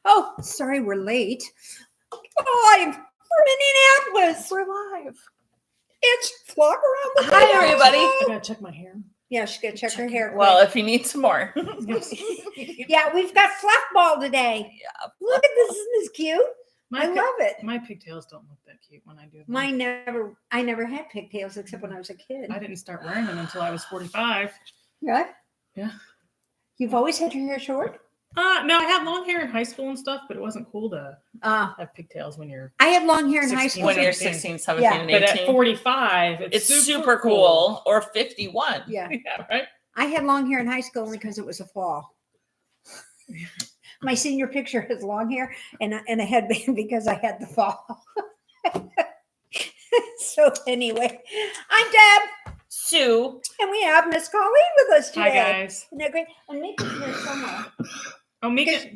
Oh, sorry, we're late. Live from Minneapolis. We're live. It's Flockaroundthetable. Hi, everybody. I gotta check my hair. Yeah, she's gonna check her hair. Well, if you need some more. Yeah, we've got fluff ball today. Yeah. Look at this. Isn't this cute? I love it. My pigtails don't look that cute when I do them. I never had pigtails except when I was a kid. I didn't start wearing them until I was 45. What? Yeah. You've always had your hair short? No, I had long hair in high school and stuff, but it wasn't cool to have pigtails when you're. I had long hair in 16, high school. When you're 16, 17, Yeah. and But 18. at 45, it's super cool. Or 51. Yeah. Yeah, right? I had long hair in high school only because it was a fall. My senior picture has long hair and a headband because I had the fall. So anyway, I'm Deb. Sue. And we have Miss Colleen with us today. Hi, guys. Isn't that great? And Mika's here somewhere. Oh, Mika,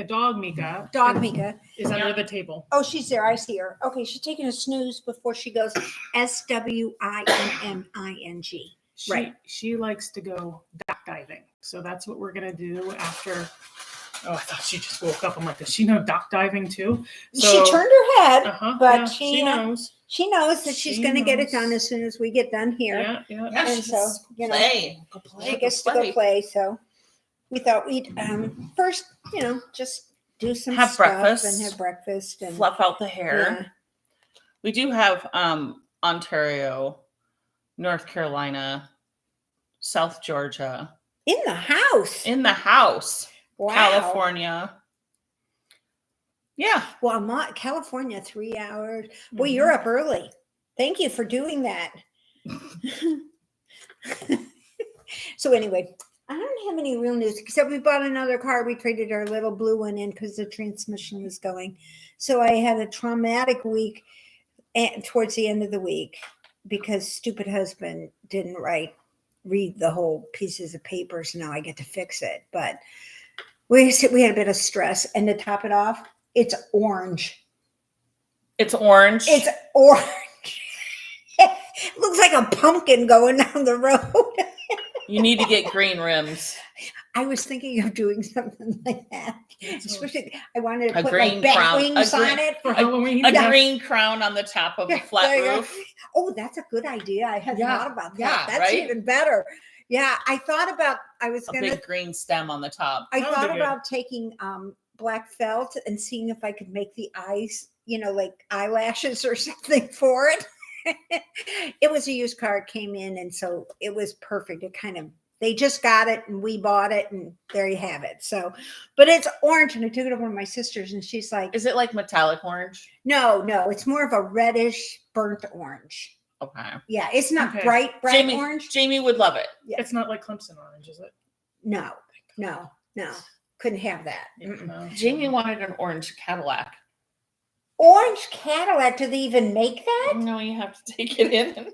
dog Mika. Dog Mika. Is under the table. Oh, she's there. I see her. Okay, she's taking a snooze before she goes SWINMMING. Right. She likes to go duck diving. So that's what we're going to do after. Oh, I thought she just woke up. I'm like, does she know duck diving too? So, she turned her head, but yeah, she knows. She knows that she's going to get it done as soon as we get done here. Yeah. And so, you know, Go play. she gets to go play. So we thought we'd first, just do some Have stuff breakfast. and have breakfast and Fluff out the hair. Yeah. We do have Ontario, North Carolina, South Georgia. in the house. In the house. Wow. California. Yeah. Well, California, 3 hours. Boy, you're up early. Thank you for doing that. So anyway, I don't have any real news except we bought another car. We traded our little blue one in because the transmission was going. So I had a traumatic week towards the end of the week because stupid husband didn't read the whole pieces of paper. So now I get to fix it. But we had a bit of stress. And to top it off, it's orange. It's orange. It's orange. It looks like a pumpkin going down the road. You need to get green rims. I was thinking of doing something like that. Especially, I wanted to A put green like bat crown. wings on it. For Halloween. A green crown on the top of a flat There you go. roof. Oh, that's a good idea. I hadn't Yeah, thought about that. yeah, That's right? even better. Yeah, I thought about. I was A gonna. big green stem on the top. I That would thought be good. about taking black felt and seeing if I could make the eyes, like eyelashes or something for it. It was a used car. It came in, and so it was perfect. They just got it and we bought it and there you have it. So, but it's orange and I took it over to my sister's and she's like, Is it like metallic orange? no, it's more of a reddish burnt orange. Okay. Yeah. It's not Okay. bright Jamie, orange. Jamie would love it. It's not like Clemson orange, is it? No. Couldn't have that. No. Jamie wanted an orange Cadillac. Orange Cadillac. Do they even make that? No, you have to take it in and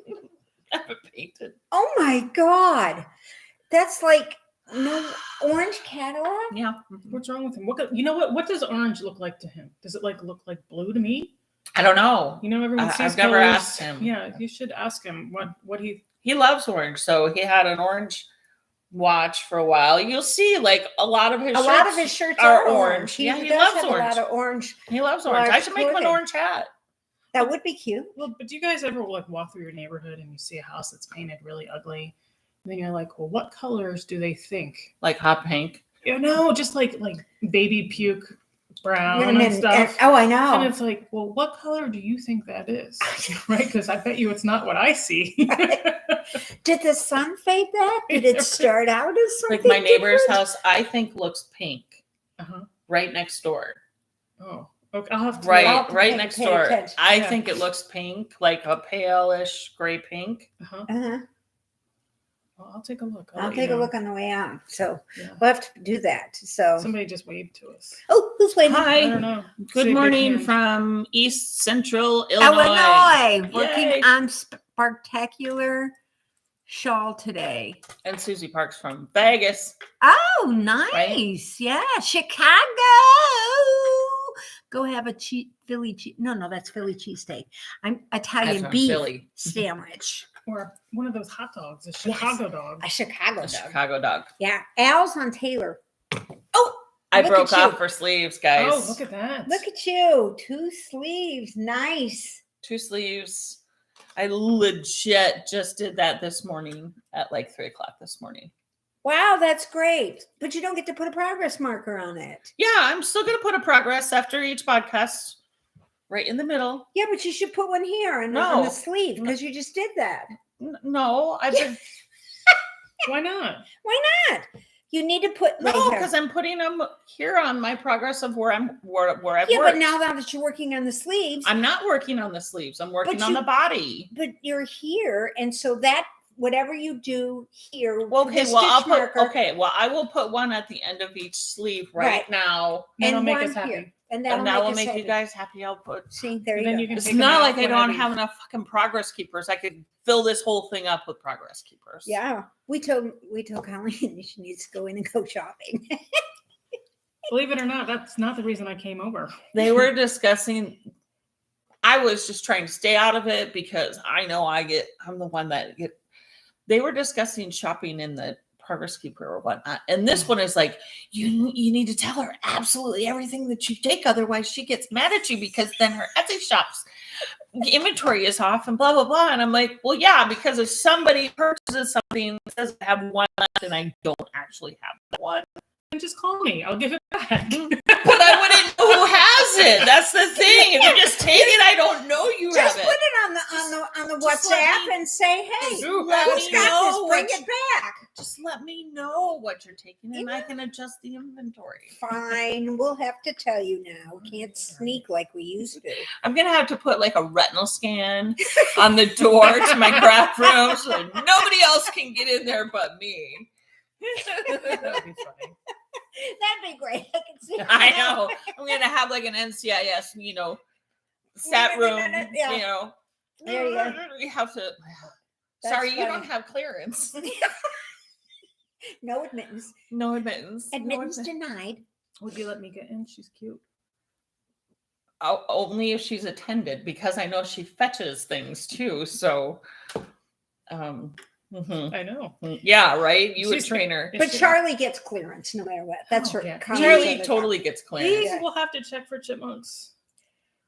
have it painted. Oh my God. That's like no orange Cadillac. Yeah. What's wrong with him? What does orange look like to him? Does it look like blue to me? I don't know. Everyone sees I've never colors. asked him. Yeah, you should ask him what He loves orange, so he had an orange watch for a while. You'll see, a lot of his shirts are orange. Yeah, he does loves have orange. A lot of orange. He loves orange. I large should make him an clothing. orange hat. That would be cute. Well, but do you guys ever walk through your neighborhood and you see a house that's painted really ugly? And then you're like, well, what colors do they think? Like hot pink. No, just like baby puke brown And and stuff. I know. And it's like, well, what color do you think that is? Right? Because I bet you it's not what I see. Did the sun fade that? Did it start out as something Like my neighbor's different? house, I think looks pink. Uh-huh. Right next door. Oh, okay. I'll have to. Right next pay door. attention. I Yeah. think it looks pink, like a palish gray pink. Uh-huh. Uh-huh. Well, I'll take a look. I'll take a look on the way out. So Yeah. we'll have to do that. So Somebody just waved to us. oh, who's waiting? Hi. I don't know. Good Say a big morning hand. from East Central Illinois. Illinois. Working Yay. on spectacular shawl today. And Susie Parks from Vegas. Oh, nice. Yeah. Chicago. Go have a Philly cheese. No, that's Philly cheesesteak. I'm Italian from beef Philly. sandwich. Or one of those hot dogs, a Chicago dog. A Chicago A dog. Chicago dog. Yeah. Al's on Taylor. Oh, I Look broke at you. off for sleeves, guys. Oh, look at that. Look at you. 2 sleeves. Nice. 2 sleeves. I legit just did that this morning at like 3:00 this morning. Wow, that's great. But you don't get to put a progress marker on it. Yeah, I'm still gonna put a progress after each podcast, right in the middle. Yeah, but you should put one here on No. the sleeve because you just did that. No, I've been Why not? Why not? You need to put no, right here. because I'm putting them here on my progress of where I've Yeah, worked. but now that you're working on the sleeves, I'm not working on the sleeves. I'm working But on you- the body. but you're here, and so that whatever you do here, Well, with okay, the well I'll stitch put marker, I will put one at the end of each sleeve right, Right. now. That'll and make one us happy. here, and that'll And that will us make you happy. guys happy. I'll put See, there And you then go. you can it's take them not out like I don't whenever have you- enough fucking progress keepers. I could fill this whole thing up with progress keepers. Yeah, we told Colleen she needs to go in and go shopping. Believe it or not, that's not the reason I came over. They were discussing. I was just trying to stay out of it because I know I'm the one that get. They were discussing shopping in the progress keeper or whatnot, and this one is like, you need to tell her absolutely everything that you take, otherwise she gets mad at you because then her Etsy shop's inventory is off and blah blah blah. And I'm like, well, yeah, because if somebody purchases something that says I have one left and I don't actually have that one. And just call me. I'll give it back. But I wouldn't know who has it. That's the thing. If you just take it, I don't know you Just have put it. it on the just let WhatsApp me- and say, "Hey, Ooh, let who's me got know this? Bring what it back." Just let me know what you're taking, and I Yeah. can adjust the inventory. Fine, we'll have to tell you now. We can't sneak like we used to. I'm gonna have to put like a retinal scan on the door to my craft room so that nobody else can get in there but me. That would be funny. That'd be great. I can see. I know. I'm gonna have like an NCIS, stat room. Yeah. There you go. We have to. That's Sorry, you don't funny. have clearance. No admittance. No admittance. Admittance denied. Would you let me get in? She's cute. Only if she's attended, because I know she fetches things too. So, mhm. I know. Yeah, right. You would She's- train her. But Charlie gets clearance no matter what. That's Oh, her. yeah. comments Charlie on the totally top. gets We clearance. will have to check for chipmunks.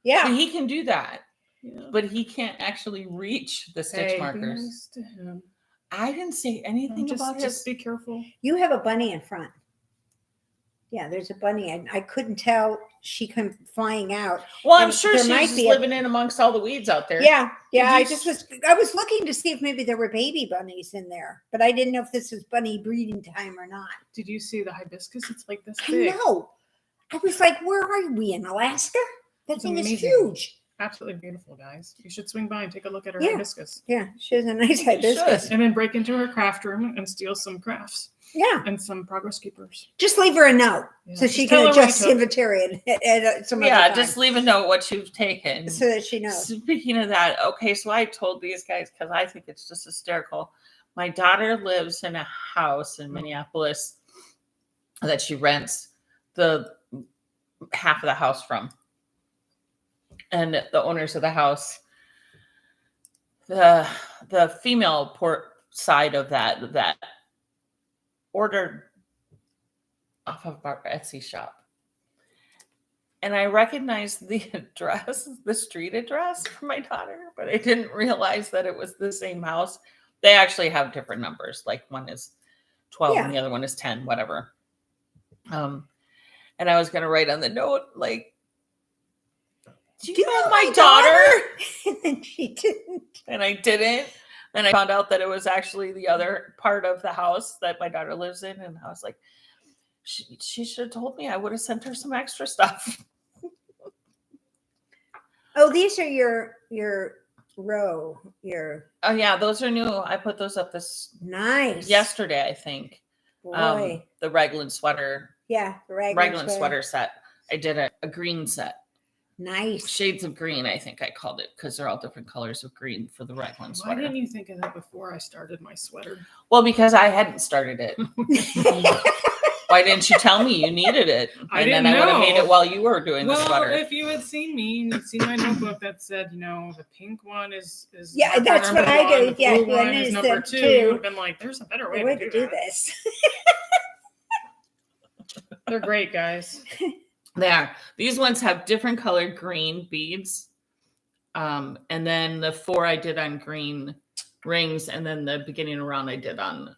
Yeah. And he can do that, Yeah. but he can't actually reach the stitch Hey, be markers. nice to him. I didn't say anything Just, about his. just be careful. You have a bunny in front. Yeah, there's a bunny. I couldn't tell. She came flying out. Well, I'm and sure there she's might just be a- living in amongst all the weeds out there. Yeah, yeah. Did you I was looking to see if maybe there were baby bunnies in there, but I didn't know if this was bunny breeding time or not. Did you see the hibiscus? It's like this I big. know. I was like, where are we in Alaska? That It's thing is amazing. huge. Absolutely beautiful, guys. You should swing by and take a look at her Yeah. hibiscus. Yeah, she has a nice You hibiscus. should. And then break into her craft room and steal some crafts Yeah, and some progress keepers. just leave her a note Yeah. so she Just tell can her what you adjust took. inventory at some Yeah, other time, just leave a note what you've taken. so that she knows. Speaking of that, okay, so I told these guys because I think it's just hysterical. My daughter lives in a house in Minneapolis that she rents the half of the house from. And the owners of the house, the female port side of that ordered off of our Etsy shop. And I recognized the address, the street address for my daughter, but I didn't realize that it was the same house. They actually have different numbers. Like one is 12 and the other one is 10, whatever. And I was going to write on the note, like, do you know my daughter? And then she didn't. And I didn't. And I found out that it was actually the other part of the house that my daughter lives in. And I was like, she should have told me. I would have sent her some extra stuff. Oh, these are your row. Your Oh yeah, those are new. I put those up nice. yesterday, I think. Boy. The Raglan sweater, Yeah, the Raglan sweater set. I did a green set. Nice. Shades of green, I think I called it, because they're all different colors of green for the Raglan Why sweater. didn't you think of that before I started my sweater? Well, because I hadn't started it. Why didn't you tell me you needed it? I And then didn't I would have made know. it while you were doing the Well, sweater. if you had seen me and you'd seen my notebook that said, the pink one is Yeah, marker that's number what I one, do. the Yeah, blue when one is it number said 2. two. You would have been like, there's a better way, Way to to do that. this. They're great, guys. They are. These ones have different colored green beads. And then the 4 I did on green rings, and then the beginning round I did on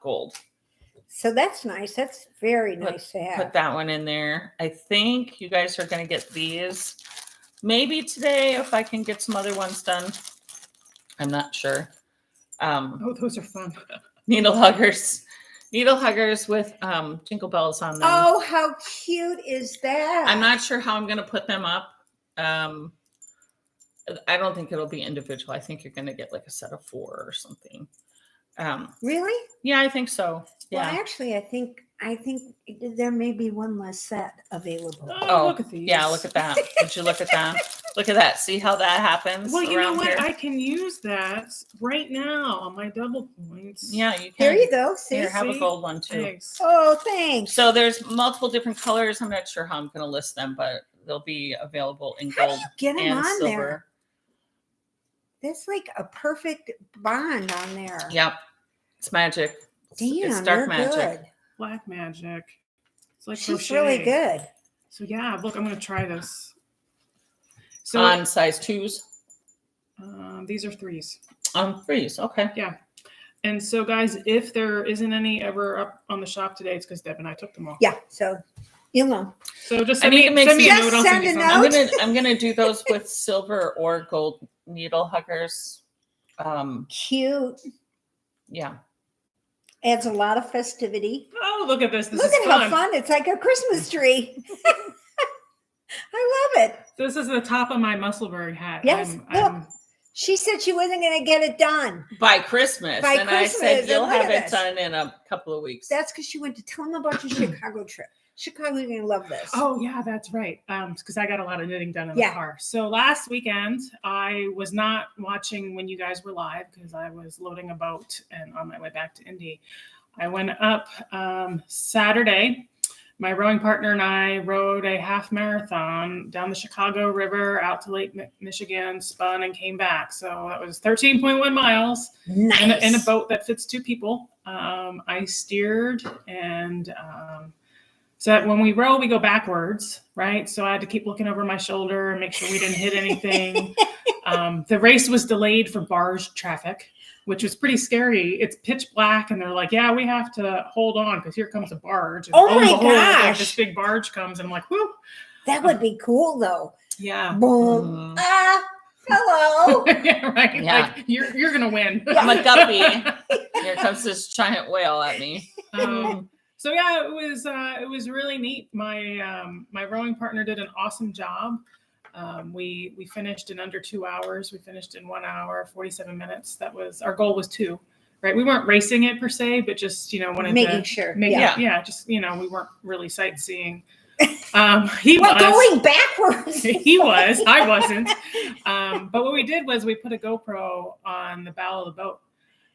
gold. So that's nice. That's very nice to have. Put that one in there. I think you guys are going to get these maybe today if I can get some other ones done. I'm not sure. Oh, those are fun. Needle huggers with jingle bells on them. Oh, how cute is that? I'm not sure how I'm going to put them up. I don't think it'll be individual. I think you're going to get like a set of 4 or something. Really? Yeah, I think so. Yeah. Well, actually, I think there may be one less set available. Oh, look at these. Yeah, look at that. Would you look at that? Look at that. See how that happens? Well, you know around what? here? I can use that right now on my double points. Yeah, you can. There you go. See? Here, have a See? gold one too. Thanks. Oh, thanks. So there's multiple different colors. I'm not sure how I'm going to list them, but they'll be available in How do gold you get them and on silver. there? That's like a perfect bond on there. Yep. It's magic. Damn, it's dark they're magic. good. Black magic. It's like She's crochet. really good. So yeah, look, I'm gonna try this. So On size 2s? these are 3s. On 3s. Okay. Yeah. And so guys, if there isn't any ever up on the shop today, it's because Deb and I took them all. Yeah, so you'll know. So just I send need me, to make send me a some- note. I'll Just send you send a something. note. I'm gonna do those with silver or gold needle huggers. Cute. Yeah. Adds a lot of festivity. Oh, look at this. This Look is at fun. how fun. It's like a Christmas tree. I love it. This is the top of my Musselburgh hat. Yes, look. She said she wasn't going to get it done. By Christmas. By and I Christmas, said and you'll look have at it this. done in a couple of weeks. That's because she went to tell them about your Chicago trip. Chicago's going to love this. Oh yeah, that's right. Because I got a lot of knitting done in Yeah. the car. So last weekend I was not watching when you guys were live because I was loading a boat and on my way back to Indy. I went up Saturday. My rowing partner and I rowed a half marathon down the Chicago River out to Lake Michigan, spun and came back. So that was 13.1 miles Nice. in a boat that fits 2 people. I steered and so that when we row, we go backwards, right? So I had to keep looking over my shoulder and make sure we didn't hit anything. The race was delayed for barge traffic, which was pretty scary. It's pitch black, and they're like, "Yeah, we have to hold on because here comes a barge." And Oh lo and my behold, like, gosh. this big barge comes, and I'm like, "Whoo!" That would be cool, though. Yeah, Boom. Mhm. Ah, hello. yeah, right. Yeah. Like you're gonna win. I'm a guppy. Here comes this giant whale at me. So yeah, it was really neat. My my rowing partner did an awesome job. We finished in under 2 hours. We finished in 1 hour, 47 minutes. That was our goal was 2, right? We weren't racing it per se, but just, wanted Making to sure. make Yeah. yeah, just, we weren't really sightseeing. He What, was. going backwards? He was. I wasn't. But what we did was we put a GoPro on the bow of the boat.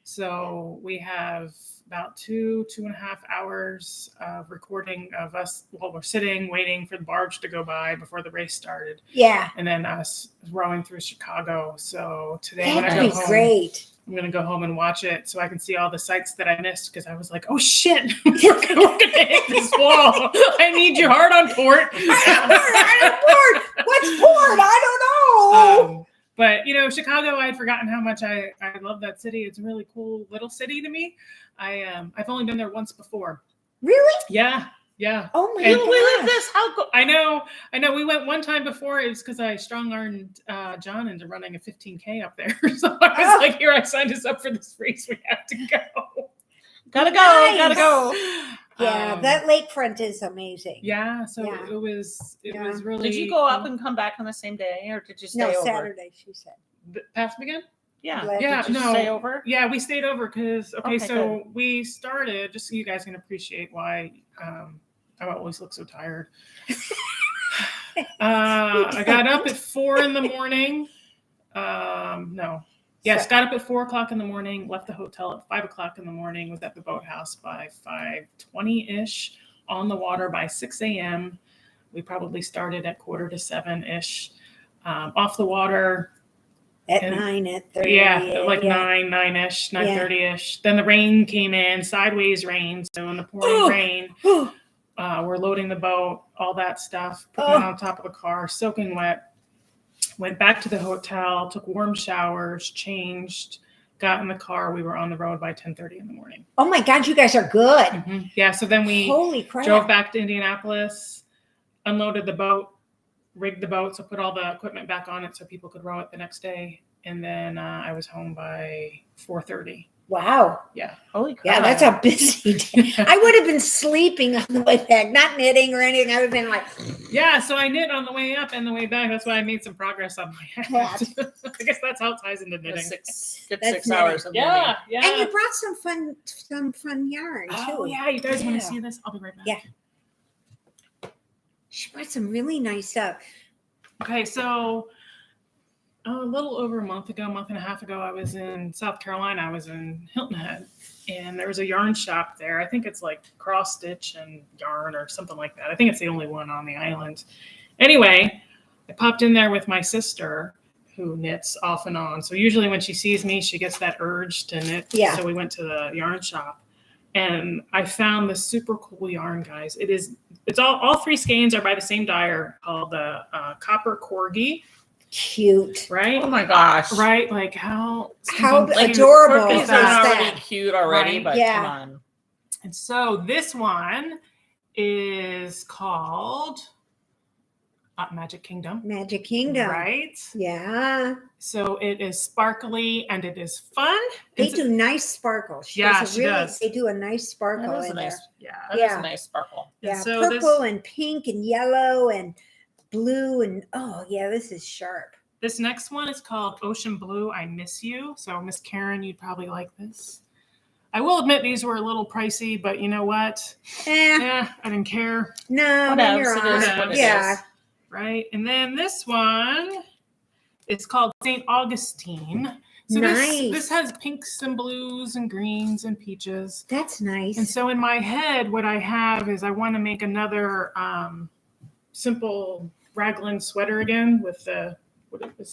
So we have about 2.5 hours of recording of us while we're sitting, waiting for the barge to go by before the race started. Yeah. And then us rowing through Chicago. So today when I That'd go be home, great. I'm going to go home and watch it so I can see all the sites that I missed because I was like, oh shit, we're going to hit this wall. I need you hard on port. Port. What's port? I don't know. But Chicago, I had forgotten how much I love that city. It's a really cool little city to me. I've only been there once before. Really? Yeah. Oh my And We live gosh. this. How go- I know. We went one time before. It was because I strong-armed John into running a 15K up there. So I was like, here, I signed us up for this race. We have to go. Gotta go. Nice. Gotta go. Yeah, that lakefront is amazing. Yeah. So Yeah. it was Yeah. really. Did you go up and come back on the same day, or did you stay No, over? Saturday, she said. past again? Yeah. Glad Yeah. Did you No. stay over? Yeah, we stayed over because Okay, so we started just so you guys can appreciate why I always look so tired. I got up at 4 a.m. Got up at 4 o'clock in the morning, left the hotel at 5 o'clock in the morning, was at the boathouse by 5:20-ish, on the water by 6 a.m. We probably started at 6:45-ish, off the water. At And- 9, at 30. Yeah, like yeah. 9-ish, 9:30-ish. Then the rain came in, sideways rain. So in the pouring Oh. rain, we're loading the boat, all that stuff, putting it on top of the car, soaking wet. Went back to the hotel, took warm showers, changed, got in the car. We were on the road by 10:30 in the morning. Oh my God, you guys are good. Yeah, so then we Holy crap. drove back to Indianapolis, unloaded the boat, rigged the boat, so put all the equipment back on it so people could row it the next day. And then I was home by 4:30. Wow. Yeah. Holy crap. Yeah, that's a busy day. I would have been sleeping on the way back, not knitting or anything. I would have been like, Yeah, so I knit on the way up and the way back. That's why I made some progress on my hat. I guess that's how it ties into knitting. Good That's 6 hours of knitting. Yeah, yeah. and you brought some fun yarn too. Oh, yeah. You guys want Yeah. to see this? I'll be right back. Yeah. She brought some really nice stuff. Okay, so a little over a month and a half ago, I was in South Carolina. I was in Hilton Head, and there was a yarn shop there. I think it's like cross stitch and yarn or something like that. I think it's the only one on the island. Anyway, I popped in there with my sister who knits off and on. So usually when she sees me, she gets that urge to knit. Yeah. So we went to the yarn shop, and I found this super cool yarn, guys. It's all three skeins are by the same dyer called the Copper Corgi. Cute. Right? Oh my gosh. Right? Like how Like, adorable Corky's is are that? already cute already, Right? but Yeah. come on. And so this one is called Magic Kingdom. Magic Kingdom. Right? Yeah. So it is sparkly and it is fun. They do nice sparkle. Yeah, does a she does. They do a nice sparkle That is in a there. nice, Yeah. that is Yeah. a nice sparkle. And Yeah, so purple and pink and yellow and blue and oh yeah, this is sharp. This next one is called Ocean Blue, I Miss You. So Miss Karen, you'd probably like this. I will admit these were a little pricey, but you know what? Yeah, I didn't care. No, What when else? you're It on is it. what it Yeah. is. Right? And then this one is called St. Augustine. So Nice. this has pinks and blues and greens and peaches. That's nice. And so in my head, what I have is I want to make another simple raglan sweater again with the something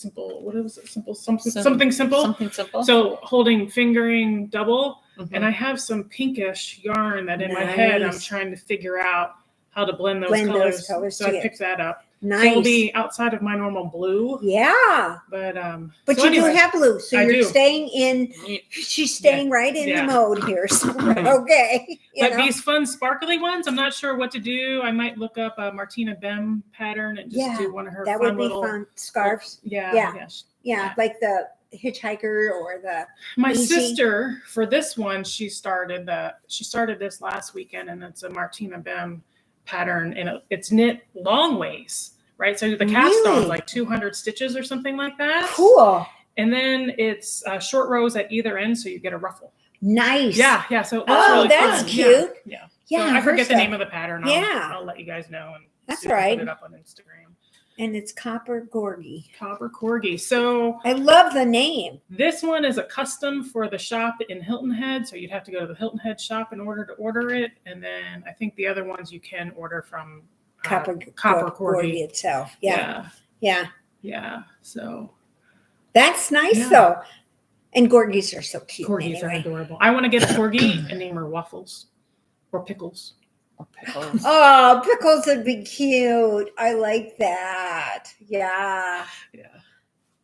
simple. Something simple. So holding fingering double, Mhm. and I have some pinkish yarn that in my head I'm Nice. trying to figure out how to blend those Blend colors. those colors So I together. picked that up. Nice. So it'll be outside of my normal blue, Yeah. but But so you anyway, do have blue, so I you're do. staying in. She's staying right in Yeah. the mode here. So okay. You But know? these fun sparkly ones, I'm not sure what to do. I might look up a Martina Bem pattern and just Yeah, do one of her that fun would be little fun. Scarves. Yeah, Yeah. yeah. Yeah, like the hitchhiker or the My Easy. sister for this one, she started this last weekend, and it's a Martina Bem pattern, and it's knit long ways, right? So the cast on Really? is like 200 stitches or something like that. cool. And then it's short rows at either end, so you get a ruffle. Nice. Yeah. So it looks Oh, really that's fun. cute. Yeah. Yeah, So I forget the her name stuff. of the pattern. Yeah. I'll let you guys know. And That's see if I right. Put it up on Instagram. And it's Copper Gorgie. Copper Corgi. So I love the name. this one is a custom for the shop in Hilton Head. So you'd have to go to the Hilton Head shop in order to order it. And then I think the other ones you can order from Copper Corgi. Gorgie itself. Yeah. Yeah. Yeah. So That's nice Yeah. though. And Gorgies are so cute. corgis are anyway. adorable. I want to get a corgi and name her Waffles or Pickles. Or pickles. Oh, pickles would be cute. I like that. Yeah. Yeah.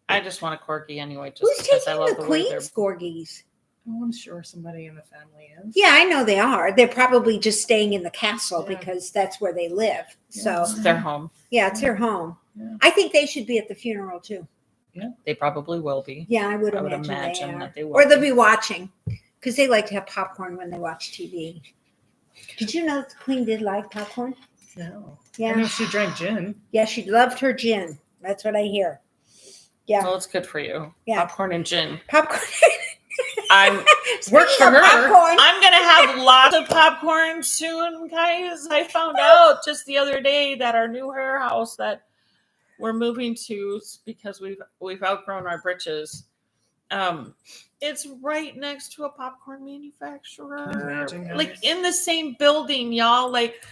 I just want a corgi anyway, just Who's because I taking love the the way they're. Queen's Gorgies? Oh, I'm sure somebody in the family is. Yeah, I know they are. They're probably just staying in the castle Yeah. because that's where they live. So, It's their home. yeah, it's their home. Yeah. I think they should be at the funeral too. Yeah, they probably will be. Yeah, I would I would imagine, imagine they are. that they will. Or they'll be. be watching because they like to have popcorn when they watch TV. Did you know that the Queen did like popcorn? No. I Yeah. know she drank gin. Yeah, she loved her gin. That's what I hear. Yeah. Well, it's good for you. Yeah. Popcorn and gin. Popcorn. I'm work Speaking for of her. popcorn. I'm gonna have lots of popcorn soon, guys. I found out just the other day that our new warehouse that we're moving to because we've outgrown our britches. It's right next to a popcorn manufacturer. Can you imagine, guys? Like in the same building, y'all. Like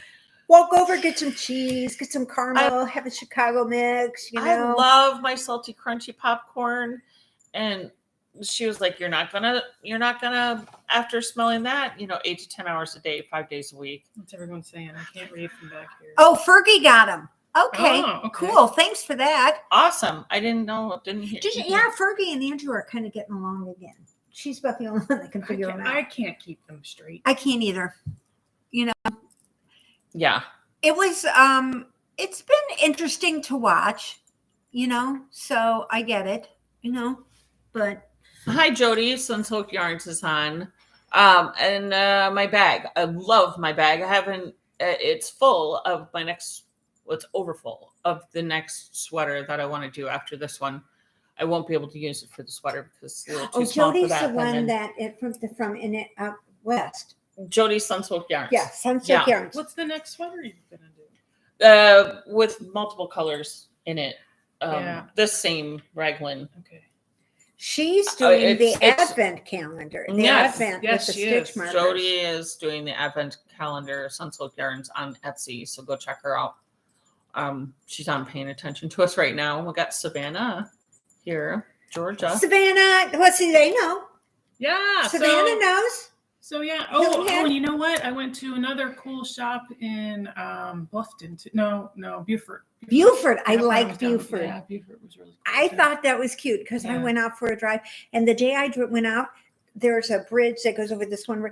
Walk over, get some cheese, get some caramel, have a Chicago mix. You know. I love my salty, crunchy popcorn, and she was like, you're not gonna, after smelling that, 8 to 10 hours a day, 5 days a week. What's everyone saying? I can't read from back here. Oh, Fergie got him. Okay, Oh, okay. cool. Thanks for that. Awesome. I didn't know. Didn't hear. Yeah, Fergie and Andrew are kind of getting along again. She's about the only one that can figure them out. I can't keep them straight. I can't either. Yeah. It was it's been interesting to watch, so I get it, but Hi, Jody. Sunsilk Yarns is on. And my bag. I love my bag. I haven't, it's full of my next, it's overfull of the next sweater that I want to do after this one. I won't be able to use it for the sweater because it's a little too small Jody's for that. the one that it from in it out west. Jody's Sunsilk Yarns. Yeah, Sunsilk Yeah. Yarns. What's the next sweater you're gonna do? With multiple colors in it. Yeah. This same raglan. Okay. She's doing the it's- advent calendar. The Yes, advent yes, with the she stitch is. markers. Jody is doing the advent calendar, Sunsilk Yarns on Etsy, so go check her out. She's on paying attention to us right now. We got Savannah here, Georgia. Savannah, what's the they know? Yeah. Savannah knows. So yeah. Hilton Oh, Head. and you know what? I went to another cool shop in Bluffton. No, Beaufort. Buford. I Yep, like was down- Buford. Yeah, Beaufort was really cool. I too. thought that was cute because I Yeah. went out for a drive, and the day I went out, there's a bridge that goes over this one.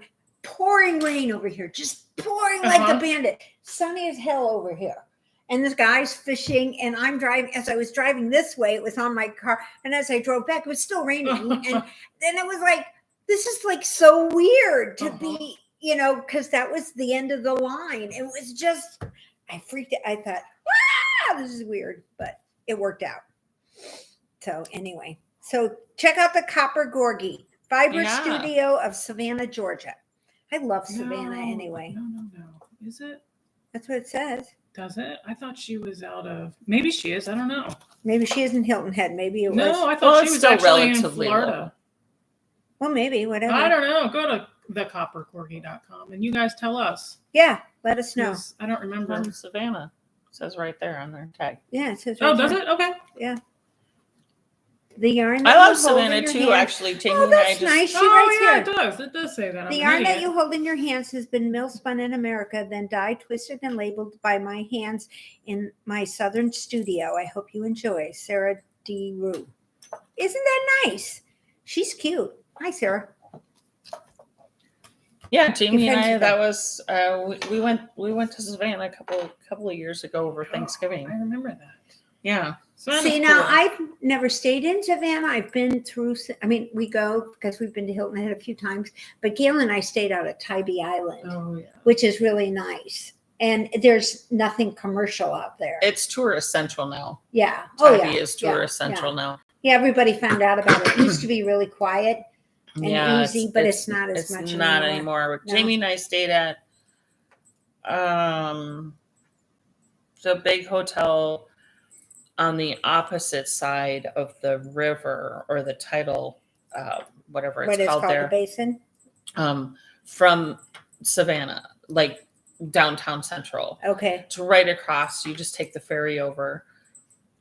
Pouring rain over here, just pouring like Uh-huh. the bandit. Sunny as hell over here. And this guy's fishing, and I'm driving. As I was driving this way, it was on my car, and as I drove back, it was still raining. And then it was like, this is like so weird to be, because that was the end of the line. It was just, I freaked out. I thought, this is weird, but it worked out. So anyway, so check out the Copper Gorgie Fiber Yeah. Studio of Savannah, Georgia. I love Savannah No, anyway. No. Is it? That's what it says. Does it? I thought she was out of. Maybe she is. I don't know. Maybe she is in Hilton Head. Maybe it was. No, I thought Well, she it's was still actually in relatively Florida. local. Well, maybe, whatever. I don't know. Go to thecoppercorgi.com and you guys tell us. Yeah, let us know. 'Cause I don't remember. From Savannah. It says right there on their tag. Yeah, it says. Oh, right does there. it? Okay. The yarn. I that love you hold in Savannah your too, hand- actually. Jamie Oh, and I that's just nice. She Oh, writes yeah, here. it does. It does say that. The I'm yarn that reading you it. hold in your hands has been mill spun in America, then dyed, twisted, and labeled by my hands in my southern studio. I hope you enjoy. Sarah D. Rue. Isn't that nice? She's cute. Hi, Sarah. Yeah, Jamie and I. Defensive. That was we went to Savannah a couple of years ago over Thanksgiving. I remember that. Yeah, Savannah's See, now cool. I've never stayed in Savannah. I've been through, we go because we've been to Hilton Head a few times, but Gail and I stayed out at Tybee Island, Oh yeah. which is really nice. And there's nothing commercial out there. it's tourist central now. Yeah. Tybee is Yeah, tourist yeah. central now. Yeah, everybody found out about it. It used to be really quiet and Yeah, easy, but it's not as much not anymore. anymore. No. Jamie and I stayed at the big hotel on the opposite side of the river or the tidal, whatever it's What is called called the there, basin. from Savannah, like downtown Central. Okay. It's right across. You just take the ferry over,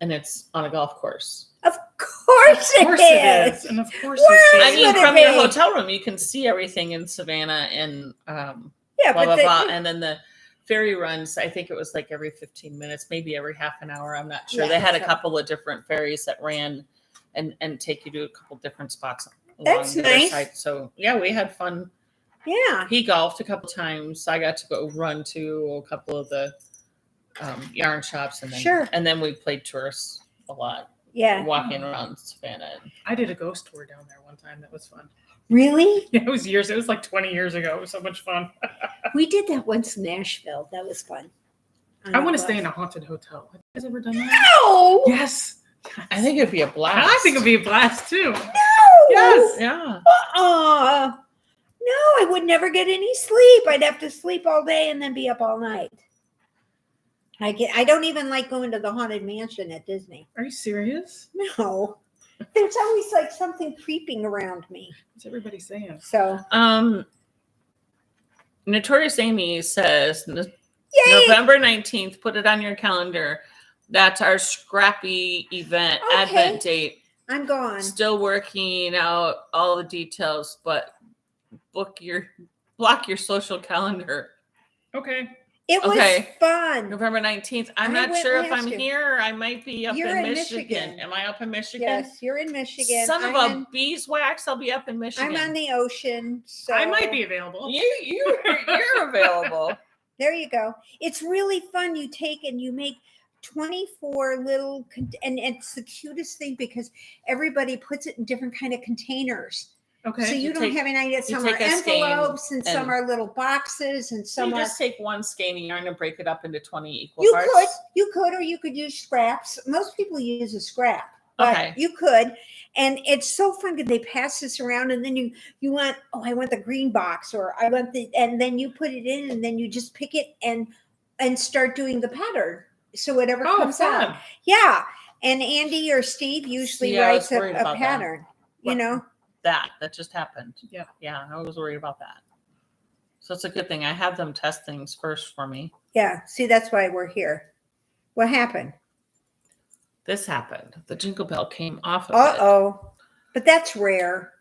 and it's on a golf course. Of course, Of course it is. And of course Where it's I That's mean, what it from your is. hotel room, you can see everything in Savannah and Yeah, blah, but blah, blah. And then the ferry runs, I think it was like every 15 minutes, maybe every half an hour. I'm not sure. Yeah, They had a so- couple of different ferries that ran and take you to a couple different spots along That's the other nice. side. So, yeah, we had fun. yeah. He golfed a couple times. I got to go run to a couple of the yarn shops. And then, Sure. and then we played tourists a lot, Yeah. walking around Savannah. I did a ghost tour down there one time. That was fun. Really? Yeah, it was years. It was like 20 years ago. It was so much fun. We did that once in Nashville. That was fun. I want to stay in a haunted hotel. Have you guys ever done that? No. Yes. I think it'd be a blast. I think it'd be a blast too. No. Yes. Yeah. No, I would never get any sleep. I'd have to sleep all day and then be up all night. I don't even like going to the haunted mansion at Disney. Are you serious? No. There's always like something creeping around me. What's everybody saying? So Notorious Amy says yay! November 19th, put it on your calendar. That's our scrappy event, Okay. Advent date. I'm gone. Still working out all the details, but block your social calendar. Okay. It was Okay. fun. November 19th. I'm I not went sure if last I'm year. here. I might be up You're in in Michigan. Michigan. Am I up in Michigan? Yes, you're in Michigan. Son of a beeswax, I'll be up in Michigan. I'm on the ocean, so I might be available. You're available. there you go. It's really fun. You take and you make 24 little, and it's the cutest thing because everybody puts it in different kind of containers. Okay. So you don't have any idea. Some are take a skein envelopes and some and- are little boxes and So some you are. just take one skein of yarn and break it up into 20 equal You parts? could, or you could use scraps. Most people use a scrap, but Okay. you could. And it's so fun because they pass this around, and then you want, I want the green box, or I want and then you put it in, and then you just pick it and start doing the pattern. So whatever comes fun. out, yeah. And Andy or Steve usually See, I was writes a worried about that. pattern. You know. That just happened. Yeah. Yeah, I was worried about that. So it's a good thing. I have them test things first for me. Yeah. See, that's why we're here. What happened? This happened. The jingle bell came off of Uh-oh. But that's rare.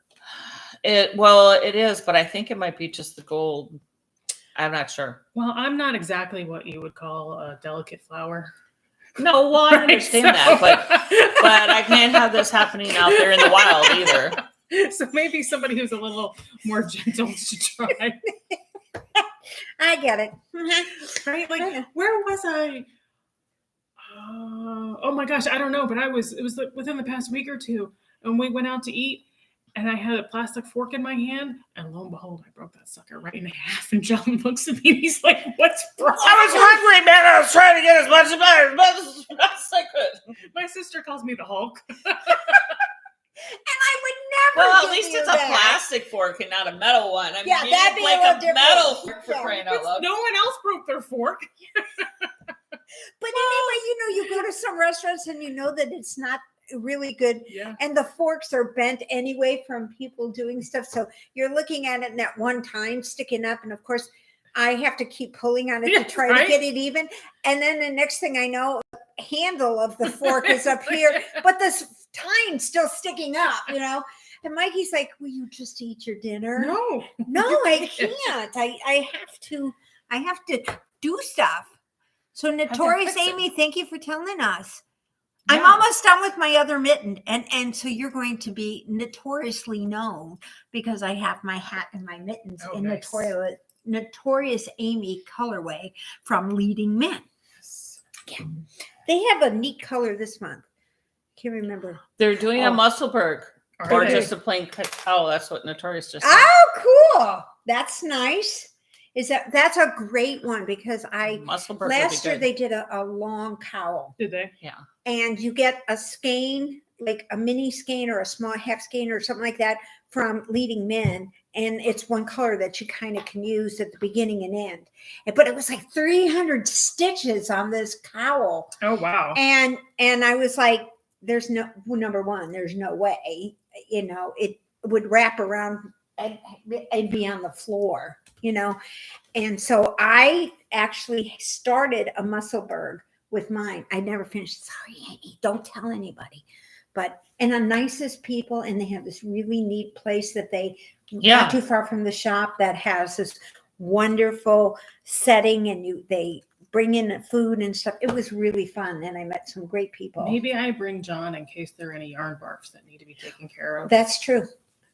Well, it is, but I think it might be just the gold. I'm not sure. Well, I'm not exactly what you would call a delicate flower. No, well, I understand that, but I can't have this happening out there in the wild either. So maybe somebody who's a little more gentle should try. I get it. Right? Like, where was I? Oh my gosh, I don't know, but it was within the past week or two, and we went out to eat, and I had a plastic fork in my hand, and lo and behold, I broke that sucker right in half. And John looks at me, and he's like, "What's wrong?" I was hungry, man. I was trying to get as much as I could. My sister calls me the Hulk. And I would never. Well, at give least you it's that. a plastic fork and not a metal one. I mean, Yeah, you that'd need, be a like little a different. metal fork for Yeah. crying out loud. No one else broke their fork. But anyway, you go to some restaurants and you know that it's not really good. Yeah. And the forks are bent anyway from people doing stuff. So you're looking at it in that one time sticking up. And of course, I have to keep pulling on it to try to get it even. And then the next thing I know, the handle of the fork is up here, but this time's still sticking up, And Mikey's like, will you just eat your dinner? No, I can't. I have to do stuff. So Notorious Amy, thank you for telling us. Yeah. I'm almost done with my other mitten. And so you're going to be notoriously known because I have my hat and my mittens in nice. Notorious Amy colorway from Leading Men. Yes. Yeah. They have a neat color this month. Can't remember. They're doing a Musselburgh. Or just a plain towel. That's what Notorious just said. Oh, cool. That's nice. That's a great one because last year they did a long cowl. Did they? Yeah. And you get a skein, like a mini skein or a small half skein or something like that from Leading Men. And it's one color that you kind of can use at the beginning and end. But it was like 300 stitches on this cowl. Oh, wow. And I was like, there's no way, it would wrap around and be on the floor, And so I actually started a Musselburgh with mine. I never finished. Sorry, Amy, don't tell anybody. And the nicest people, and they have this really neat place that not too far from the shop that has this wonderful setting, and they bring in food and stuff. It was really fun, and I met some great people. Maybe I bring John in case there are any yarn barfs that need to be taken care of. That's true.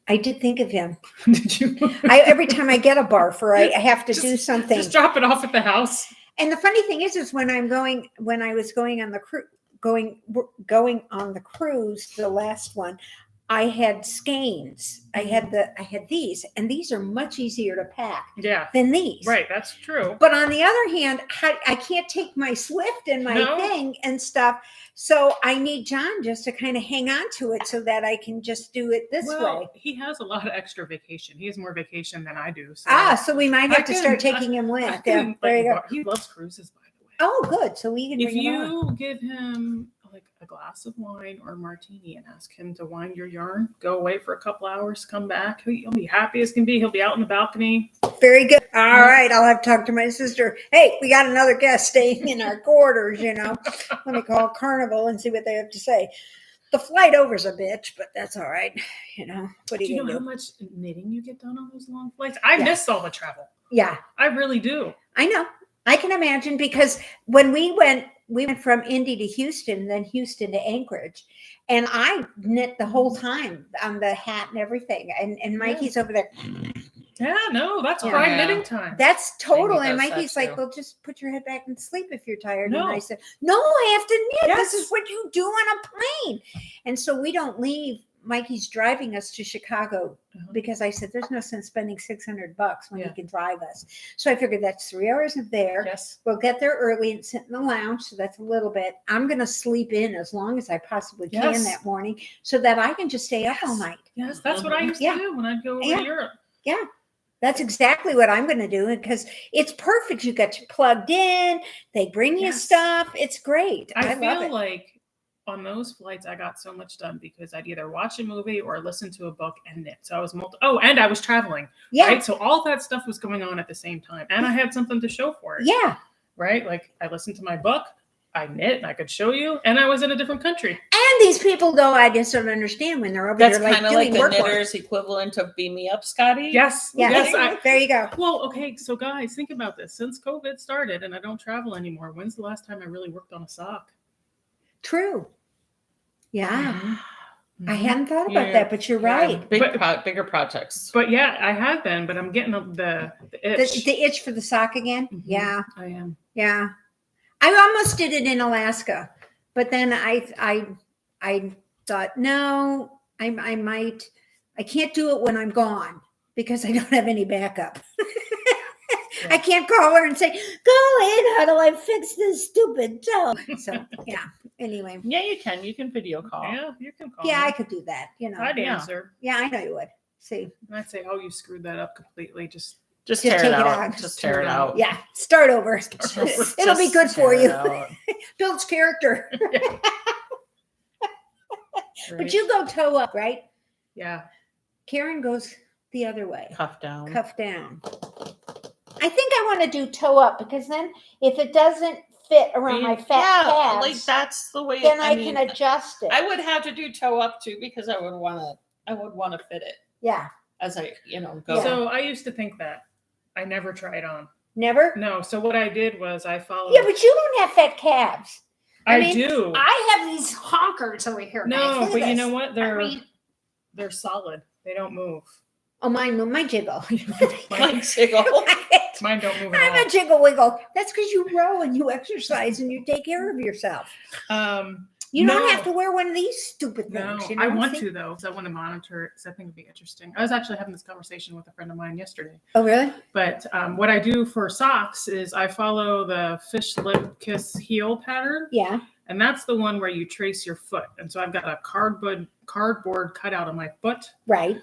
I did think of him. Did you? Every time I get a barfer, I have to do something. Just drop it off at the house. And the funny thing is when I was going on the cruise, the last one, I had skeins. I had these, and these are much easier to pack than these. Right, that's true. But on the other hand, I can't take my Swift and my thing and stuff. So I need John just to kind of hang on to it so that I can just do it this way. He has a lot of extra vacation. He has more vacation than I do. So we might have to start taking him with. There you go. He loves cruises, by the way. Oh, good. So we can. If you give him like a glass of wine or a martini and ask him to wind your yarn, go away for a couple hours, come back, he'll be happy as can be. He'll be out in the balcony. Very good. All right. I'll have to talk to my sister. Hey, we got another guest staying in our quarters, Let me call Carnival and see what they have to say. The flight over's a bitch, but that's all right. You know, what are Do you you know gonna how do? much knitting you get done on those long flights? I Yeah. miss all the travel. Yeah, I really do. I know. I can imagine, because when we went from Indy to Houston, then Houston to Anchorage, and I knit the whole time on the hat and everything. And Mikey's over there. Yeah, no, that's Yeah. prime Yeah. knitting time. That's total. Amy And does that Mikey's like, too. well, just put your head back and sleep if you're tired. No. And I said, no, I have to knit. This Yes. is what you do on a plane. And so we don't leave. Mikey's driving us to Chicago because I said, there's no sense spending $600 when he can drive us. So I figured that's 3 hours of there. Yes. We'll get there early and sit in the lounge. So that's a little bit. I'm going to sleep in as long as I possibly can Yes. that morning so that I can just stay up all night. Yes, that's what I used Yeah. to do when I'd go over Yeah. to Europe. Yeah. That's exactly what I'm going to do, because it's perfect. You got you plugged in. They bring you Yes. stuff. It's great. I love feel it. like on those flights, I got so much done because I'd either watch a movie or listen to a book and knit. So I was and I was traveling, Yeah. right? So all that stuff was going on at the same time, and I had something to show for it. Yeah. Right? Like I listened to my book, I knit, and I could show you, and I was in a different country. And these people, though, I just don't understand when they're over That's there like kind of like doing the work. knitter's equivalent of Beam Me Up, Scotty. Yes. Yeah. Yes. There you go. Well, okay. So guys, think about this. Since COVID started and I don't travel anymore, when's the last time I really worked on a sock? True. Yeah. Mhm. I hadn't thought about Yeah. that, but you're Yeah. right. Bigger projects. But yeah, I have been, but I'm getting the itch. The itch for the sock again. Mhm. Yeah. I am. Yeah. I almost did it in Alaska, but then I thought, no, I can't do it when I'm gone because I don't have any backup. I can't call her and say, go in, how do I fix this stupid toe? So yeah. Anyway. Yeah, you can. You can video call. Yeah, you can call Yeah, me. I could do that. You know. I'd Yeah. answer. Yeah, I know you would. See. And I'd say, oh, you screwed that up completely. Just Just Just tear take it it out. out. Just tear it out. Yeah. Start over. Just- It'll be just good for tear you. it out. Builds character. But right? you go toe up, right? Yeah. Karen goes the other way. Cuff down. Cuff down. I think I want to do toe up because then if it doesn't fit around my fat calves, like that's the way. then I mean, can adjust it. I would have to do toe up too because I would want to fit it Yeah. as I go. So I used to think that. I never tried on. Never? No. So what I did was I followed. Yeah, but you don't have fat calves. I mean, do. I have these honkers over here. guys. No, Look at but you this. know what? I They're solid. They don't move. Oh, my jiggle. Like jiggle. Mine don't move I'm at a jiggle wiggle. That's because you row and you exercise and you take care of yourself. all. You No. don't have to wear one of these stupid No, things. You know? I want See? to though, because I want to monitor it. Because I think it'd be interesting. I was actually having this conversation with a friend of mine yesterday. Oh, really? But what I do for socks is I follow the fish lip kiss heel pattern, Yeah. and that's the one where you trace your foot. And so I've got a cardboard cutout of my foot, Right.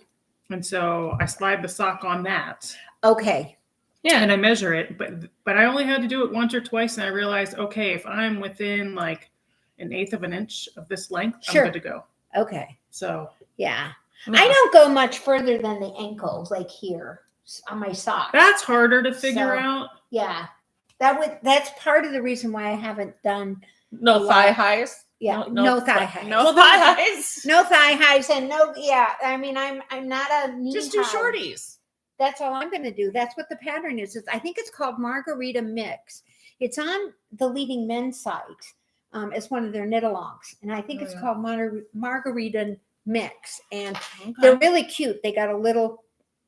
and so I slide the sock on that. Okay. Yeah, and I measure it, but I only had to do it once or twice, and I realized, okay, if I'm within like 1/8 of an inch of this length, Sure. I'm good to go. Okay. So Yeah. No. I don't go much further than the ankle, like here on my socks. that's harder to figure So- out. Yeah. That's part of the reason why I haven't done No thigh highs. no thigh highs. No thigh highs. No thigh highs and no I mean I'm not a knee Just do high. shorties. That's all I'm going to do. That's what the pattern is. I think it's called Margarita Mix. It's on the Leading Men site. It's one of their knit-alongs, and I think Oh, it's yeah. called Margarita Mix. And Okay. they're really cute. They got a little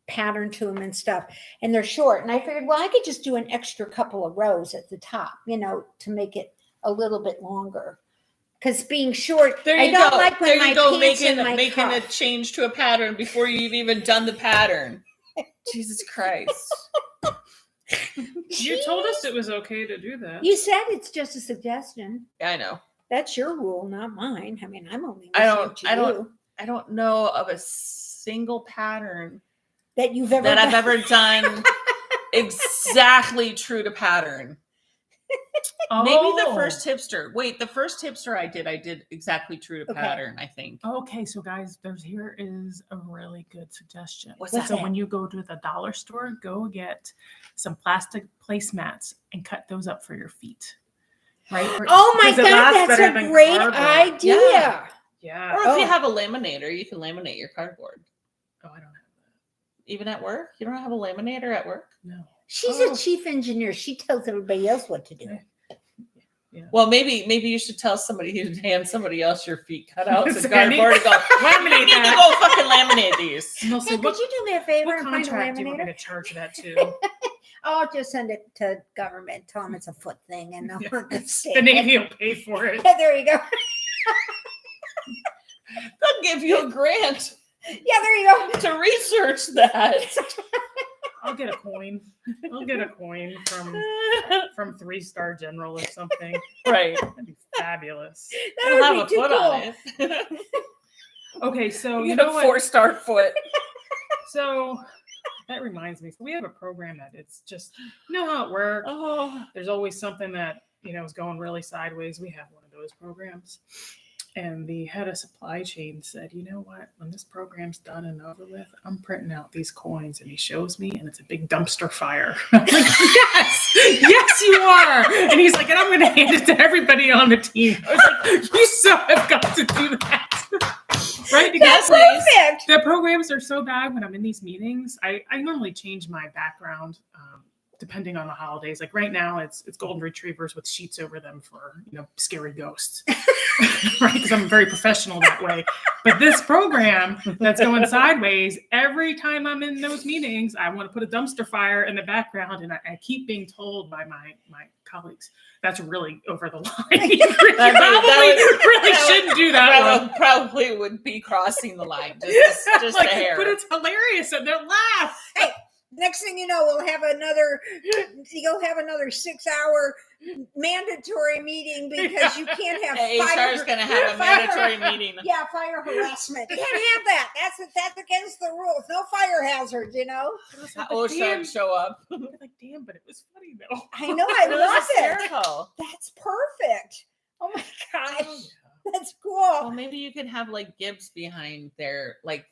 pattern to them and stuff, and they're short. And I figured, well, I could just do an extra couple of rows at the top, to make it a little bit longer. Because being short, There I you don't go. like when There my you go, pants making and my a cuff. change to a pattern before you've even done the pattern. Jesus Christ. You told us it was okay to do that. You said it's just a suggestion. Yeah, I know. That's your rule, not mine. I mean, I'm only I listening don't- to I don't- you. I don't know of a single pattern That you've ever that I've done. ever done exactly true to pattern. Maybe the first hipster. Wait, the first hipster I did exactly true to Okay. pattern, I think. Okay, so guys, here is a really good suggestion. What's What's So that? when you go to the dollar store, go get some plastic placemats and cut those up for your feet. Right? Oh my Because it God, lasts that's better a than great cardboard. idea. Yeah. Yeah. Or if you have a laminator, you can laminate your cardboard. Oh, I don't have that. Even at work? You don't have a laminator at work? No. She's a chief engineer. She tells everybody else what to do. Yeah. Well, maybe you should tell somebody to hand somebody else your feet cut out So the cardboard and go, laminate you need to that. go fucking laminate these. And they'll Hey, say, could you do me a favor what and find a contract do you want me laminator? to charge that to? I'll just send it to government. Tell them it's a foot thing, and they'll Yeah. understand. The Navy will pay for it. Yeah, there you go. They'll give you a grant Yeah, there you go. to research that. I'll get a coin. I'll get a coin from 3-Star General or something. Right. That'd be fabulous. That It'll have would a be too foot cool. on it. Okay, so You you get know a what? 4-star foot. So that reminds me. So we have a program that it's just, you know how it works. Oh, There's always something that, is going really sideways. We have one of those programs. And the head of supply chain said, you know what? When this program's done and over with, I'm printing out these coins. And he shows me, and it's a big dumpster fire. I'm like, yes, you are. And he's like, and I'm going to hand it to everybody on the team. I was like, you so have got to do that. Right? That's Because perfect. the programs are so bad when I'm in these meetings. I normally change my background depending on the holidays. Like right now, it's golden retrievers with sheets over them for scary ghosts, right? Because I'm very professional that way. But this program that's going sideways, every time I'm in those meetings, I want to put a dumpster fire in the background, and I keep being told by my colleagues that's really over the line. You really shouldn't do that. Probably would be crossing the line. Just Like, a hair. but it's hilarious, and they're laugh. Hey, next thing you know, you'll have another 6-hour mandatory meeting because you can't have HR is going to have a mandatory meeting. Yeah, fire harassment. You can't have that. That's against the rules. No fire hazards, OSHA show up. Like, damn, but it was funny though. I know, I It was love it. hysterical. That's perfect. Oh my gosh. Oh, That's Well, cool. maybe you could have like Gibbs behind there, like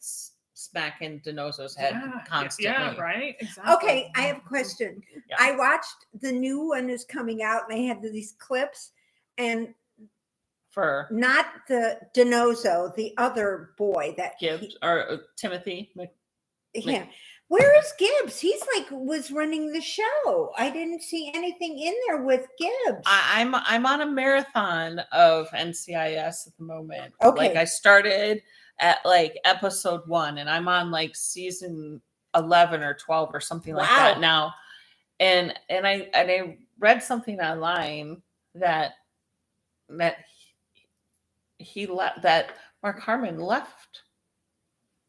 smacking Denozo's head constantly. Yeah, right. Exactly. Okay, I have a question. Yeah. I watched the new one is coming out, and they had these clips, and For not the Denozo, the other boy that Gibbs or Timothy. yeah. Where is Gibbs? He's was running the show. I didn't see anything in there with Gibbs. I'm on a marathon of NCIS at the moment. Okay. Like I started at episode 1, and I'm on season 11 or 12 or something like that Wow. now. And I read something online that that Mark Harmon left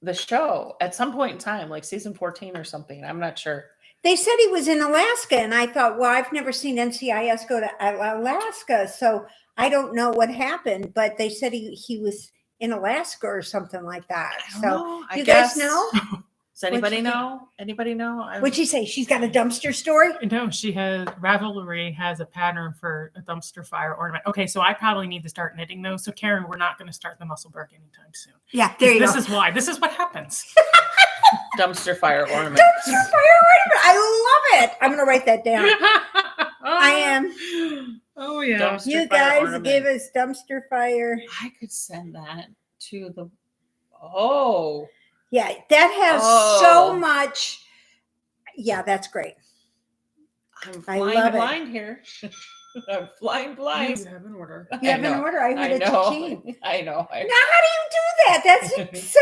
the show at some point in time, like season 14 or something. I'm not sure. They said he was in Alaska, and I thought, well, I've never seen NCIS go to Alaska, so I don't know what happened. But they said he was in Alaska or something like that. I don't So know. I you guess. guys know? Does anybody What'd you know? Anybody know? What'd she say? She's got a dumpster story? No, Ravelry has a pattern for a dumpster fire ornament. Okay, so I probably need to start knitting those. So Karen, we're not going to start the Musselburgh anytime soon. Yeah, there you This go. is why. This is what happens. Dumpster fire ornament. Dumpster fire ornament. I love it. I'm going to write that down. I am. Oh yeah. Dumpster You fire guys ornament. give us dumpster fire. I could send that to the. Oh, Yeah, that has Oh. so much. Yeah, that's great. I'm I flying love it. blind here. I'm flying blind. You have an order. You have I an know. order. I heard I it's know. cheap. I know. Now, how do you do that? That's so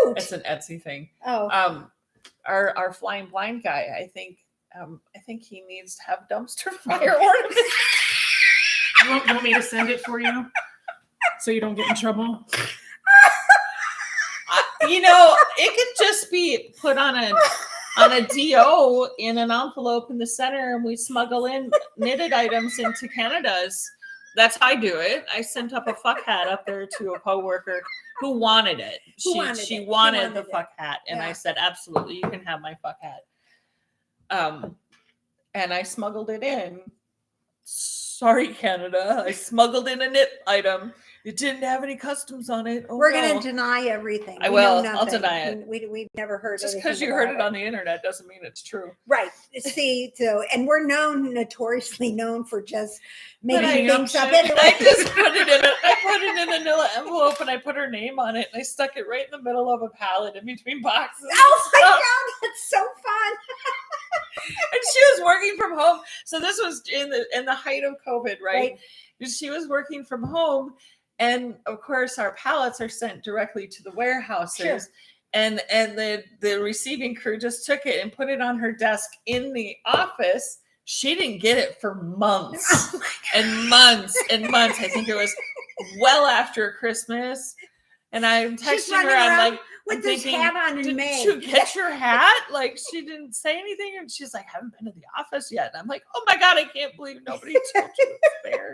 cute. It's an Etsy thing. Oh, Our flying blind guy. I think he needs to have dumpster fire ornaments. You want me to send it for you so you don't get in trouble? It could just be put on a DO in an envelope in the center, and we smuggle in knitted items into Canada's. That's how I do it. I sent up a fuck hat up there to a coworker who wanted it. She wanted the fuck hat, and I said, absolutely, you can have my fuck hat. And I smuggled it in. Sorry, Canada. I smuggled in a knit item. It didn't have any customs on it. Oh, we're going to deny everything. I We will. know I'll nothing. deny it. We've never heard Just anything because you heard about it on the internet doesn't mean it's true. Right. See, and we're notoriously known for just But making I things up shit. anyway. I just put it in a manila envelope envelope and I put her name on it and I stuck it right in the middle of a pallet in between boxes. Oh my and stuff. God, that's so fun. And she was working from home. So this was in the height of COVID, right? She was working from home. And of course, our pallets are sent directly to the warehouses. Sure. And the receiving crew just took it and put it on her desk in the office. She didn't get it for months and months and months. I think it was well after Christmas. And I'm texting her. I'm like, with I'm this thinking, hat on in May. Did you get your hat? Like, she didn't say anything. And she's like, I haven't been to the office yet. And I'm like, oh my God, I can't believe nobody told you it's there.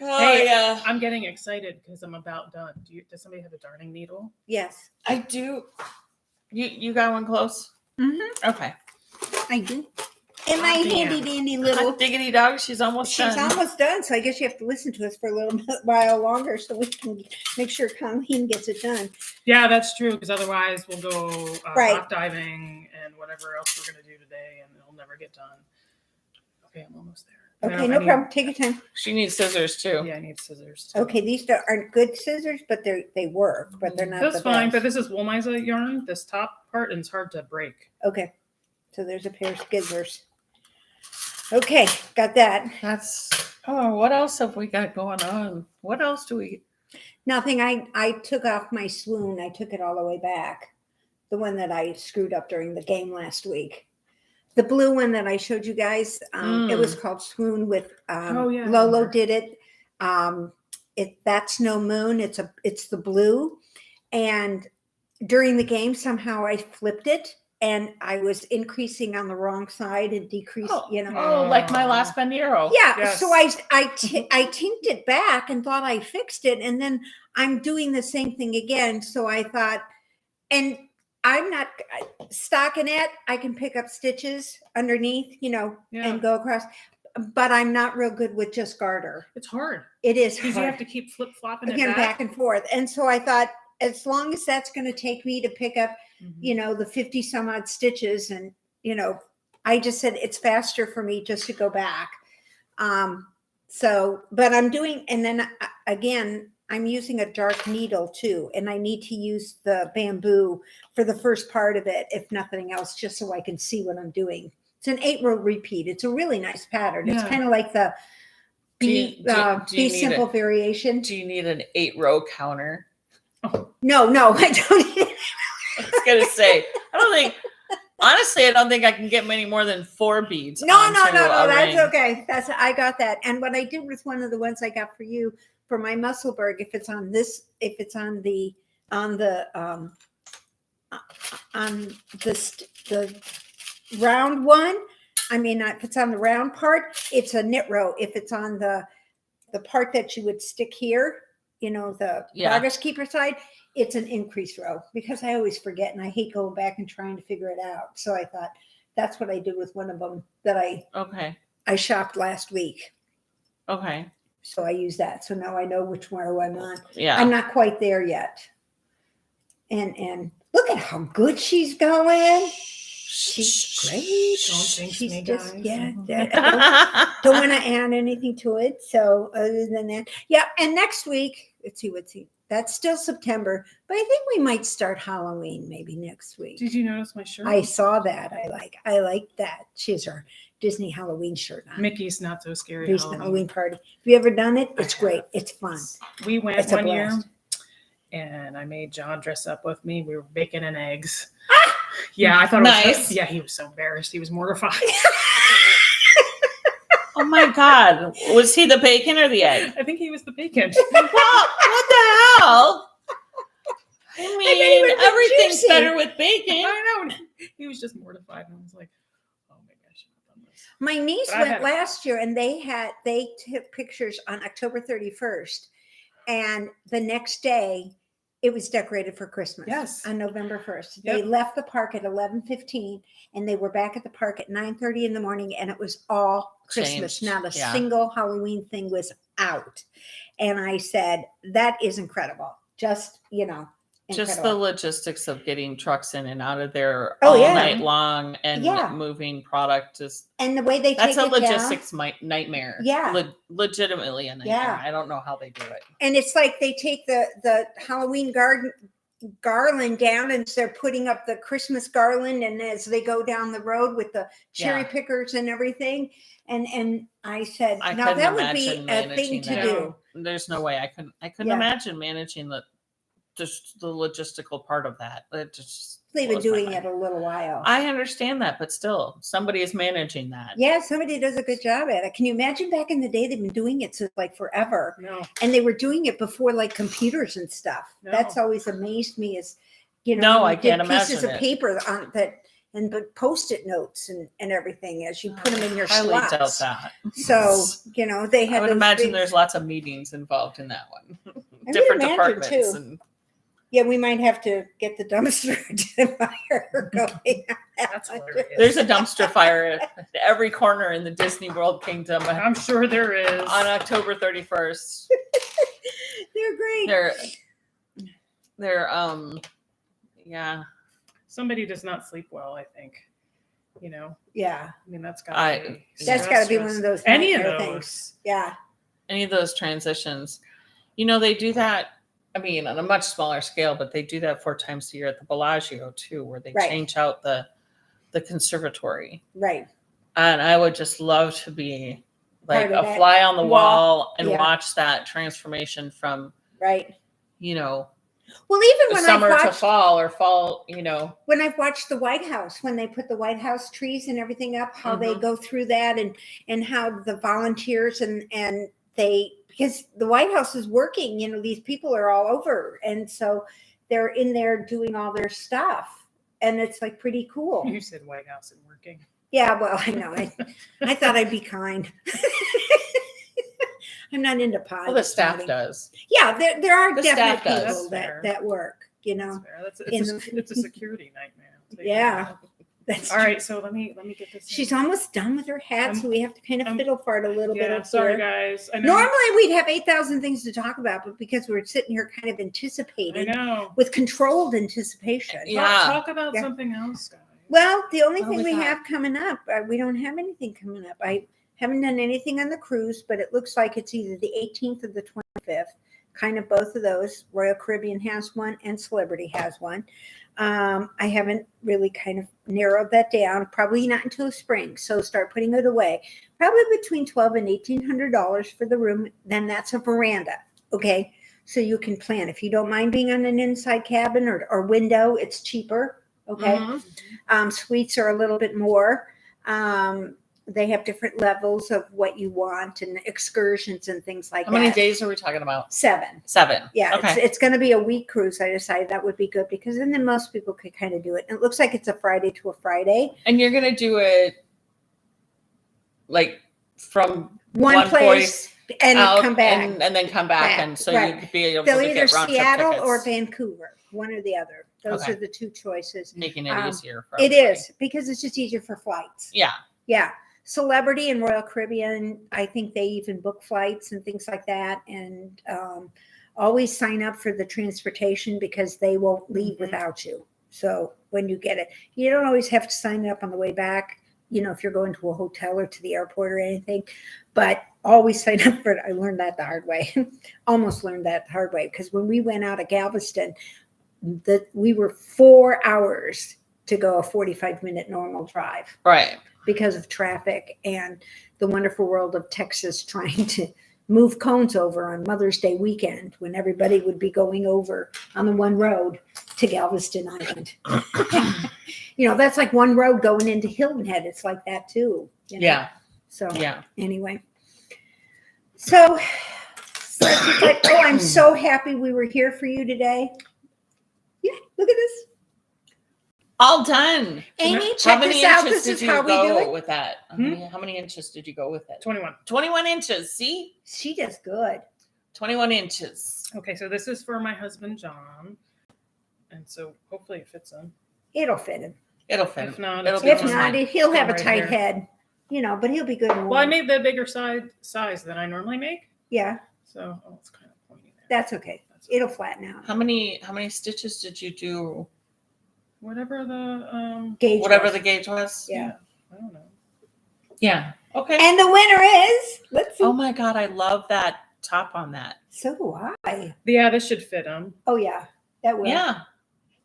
Oh, Hey, yeah. I'm getting excited because I'm about done. Does somebody have a darning needle? Yes, I do. You got one close? mm-hmm. Okay. I do. And my Oh, damn. handy dandy little. Hot diggity dog, she's almost She's done. almost done, so I guess you have to listen to us for a little while longer so we can make sure Colleen gets it done. Yeah, that's true. Because otherwise, we'll go Right. rock diving and whatever else we're gonna do today, and it'll never get done. Okay, I'm almost there. Okay, no problem. Take your time. She needs scissors too. Yeah, I need scissors. Too. Okay, these aren't good scissors, but they work, but they're not That's the fine. best. But this is wool miza yarn. This top part, and it's hard to break. Okay, so there's a pair of scissors. Okay, got that. What else have we got going on? What else do we? Nothing. I took off my swoon. I took it all the way back. The one that I screwed up during the game last week. The blue one that I showed you guys, it was called Swoon with Lolo did it. That's No Moon. It's the blue. And during the game, somehow I flipped it and I was increasing on the wrong side and decreased, Oh, like my last Bandero. Yeah. Yes. So I tinked it back and thought I fixed it. And then I'm doing the same thing again. So I thought, and I'm not stockinette. I can pick up stitches underneath, and go across. But I'm not real good with just garter. It's hard. It is Because hard. you have to keep flip flopping it Again, back and forth. And so I thought, as long as that's going to take me to pick up, the 50 some odd stitches, and I just said it's faster for me just to go back. But I'm doing, and then again, I'm using a dark needle too, and I need to use the bamboo for the first part of it, if nothing else, just so I can see what I'm doing. It's an 8-row repeat. It's a really nice pattern. It's kind of like the Be Simple variation. Do you need an 8-row counter? No, I don't. I was gonna say, I don't think I can get many more than 4 beads. No, onto a that's ring. okay. I got that. And what I did with one of the ones I got for you for my Musselburgh, if it's on the round one, if it's on the round part, it's a knit row. If it's on the part that you would stick here, the progress keeper side, it's an increase row, because I always forget and I hate going back and trying to figure it out. So I thought that's what I did with one of them that I shopped last week. Okay. So I use that. So now I know which row I'm on. Yeah. I'm not quite there yet. And look at how good she's going. She's great. Don't jinx She's me, just, guys. don't want to add anything to it. So other than that, and next week, let's see. That's still September, but I think we might start Halloween maybe next week. Did you notice my shirt? I saw that. I like that. She has her Disney Halloween shirt on. Mickey's Not So Scary Halloween party. Have you ever done it? It's great. It's fun. We went It's a one year, blast. and I made John dress up with me. We were bacon and eggs. Yeah, I thought it was Nice. Yeah, he was so embarrassed. He was mortified. Oh my God. Was he the bacon or the egg? I think he was the bacon. What the hell? I mean, everything's juicy. better with bacon. I know. He was just mortified, and I was like, "Oh my gosh, I've done this." My niece But I went had- last year, and they took pictures on October 31st, and the next day it was decorated for Christmas. Yes. On November 1st. Yep. They left the park at 11:15, and they were back at the park at 9:30 in the morning, and it was all Christmas. Changed. Not a Yeah. single Halloween thing was out. And I said, that is incredible. Just, Just the incredible. logistics of getting trucks in and out of there Oh, all yeah. night long and Yeah. moving product is And the way they that's take a it down. logistics nightmare. Yeah. Legitimately a nightmare. Yeah. I don't know how they do it. And it's like they take the Halloween garland down, and they're putting up the Christmas garland, and as they go down the road with the cherry Yeah. pickers and everything. And I said, I now couldn't that would be imagine a thing managing to that. do. There's no way I couldn't Yeah. imagine managing just the logistical part of that. It just They've been blows my doing mind. it a little while. I understand that, but still, somebody is managing that. Yeah, somebody does a good job at it. Can you imagine back in the day, they've been doing it since like forever. No. And they were doing it before like computers and stuff. No. That's always amazed me is, No, when I you did can't pieces imagine of it. paper on that and but Post-it notes and everything as you put them in your I highly doubt slots. that. So, they had I would those imagine big- there's lots of meetings involved in that one. would Different imagine, departments. too. And Yeah, we might have to get the dumpster fire going. That's hilarious. there's a dumpster fire at every corner in the Disney World Kingdom I'm sure there is. on October 31st. They're great. They're yeah. Somebody does not sleep well, I think. Yeah, I mean, that's got that's got to be one of those Any of nightmare those. things. Yeah, Any of those transitions. They do that. I mean, on a much smaller scale, but they do that 4 times a year at the Bellagio too, where they Right. change out the conservatory. right. And I would just love to be like Part of a that fly on the wall and Yeah. watch that transformation from, Right. Well, even when summer I've to watched fall or fall, when I've watched the White House, when they put the White House trees and everything up, how they Mhm. go through that and how the volunteers and they, because the White House is working, these people are all over. And so they're in there doing all their stuff. And it's like pretty cool. You said White House and working. Yeah, well, I know. I thought I'd be kind. I'm not into pie. well, the staff does. Yeah, there are The staff definitely does. people That's fair. that work, That's fair. It's a security nightmare. I'll tell you Yeah. that. That's All right, so let me get this. She's almost done with her hat, so we have to kind of fiddle fart a little bit Yeah, up sorry here. guys. I know. Normally we'd have 8,000 things to talk about, but because we're sitting here kind of I anticipating know. with controlled anticipation. Yeah. Talk about Yeah. something else, guys. Well, the only What thing do we we got? have coming up, we don't have anything coming up. I haven't done anything on the cruise, but it looks like it's either the 18th or the 25th. Kind of both of those. Royal Caribbean has one and Celebrity has one. I haven't really kind of narrowed that down. Probably not until spring. So start putting it away. Probably between $1,200 and $1,800 for the room. Then that's a veranda. Okay. So you can plan. If you don't mind being on an inside cabin or window, it's cheaper. Okay. Mhm. Suites are a little bit more. They have different levels of what you want and excursions and things like How that. many days are we talking about? 7. 7. Yeah, Okay. it's going to be a week cruise. I decided that would be good because then most people could kind of do it. And it looks like it's a Friday to a Friday. And you're gonna do it like from One place and out come back. and then come back, Back, and so right. you could be able They'll to either get round trip Seattle tickets, or Vancouver, one or the other. Those Okay. are the 2 choices. making it easier. For It everybody. is because it's just easier for flights. Yeah. Yeah. Celebrity and Royal Caribbean, I think they even book flights and things like that. And always sign up for the transportation because they won't leave Mhm. without you. So when you get it, you don't always have to sign up on the way back, if you're going to a hotel or to the airport or anything, but always sign up for it. I learned that the hard way. Almost learned that the hard way because when we went out of Galveston, we were 4 hours to go a 45-minute normal drive Right. because of traffic and the wonderful world of Texas trying to move cones over on Mother's Day weekend when everybody would be going over on the one road to Galveston Island. That's like one road going into Hilton Head. It's like that too. Yeah. So Yeah. anyway. So it's just like, I'm so happy we were here for you today. Yeah, look at this. All done. Amy, How check many this out. inches This did is you how we do go it. with that? How many inches did you go with it? 21. 21 inches. See? She does good. 21 inches. Okay, so this is for my husband John, and so hopefully it fits him. It'll fit him. It'll fit. If not, It'll it's be If fine. just not, fine. he'll have a Right tight here. head, but he'll be good. And Well, I warm. made the bigger size than I normally make, Yeah, so it's kind of pointy there. that's okay. It'll flatten out. How many stitches did you do? Whatever the Gauge Whatever was. the gauge was. Yeah. I don't know. Yeah. Okay. And the winner is, let's see. Oh my God, I love that top on that. So do I. Yeah, this should fit them. Oh yeah, that will. Yeah.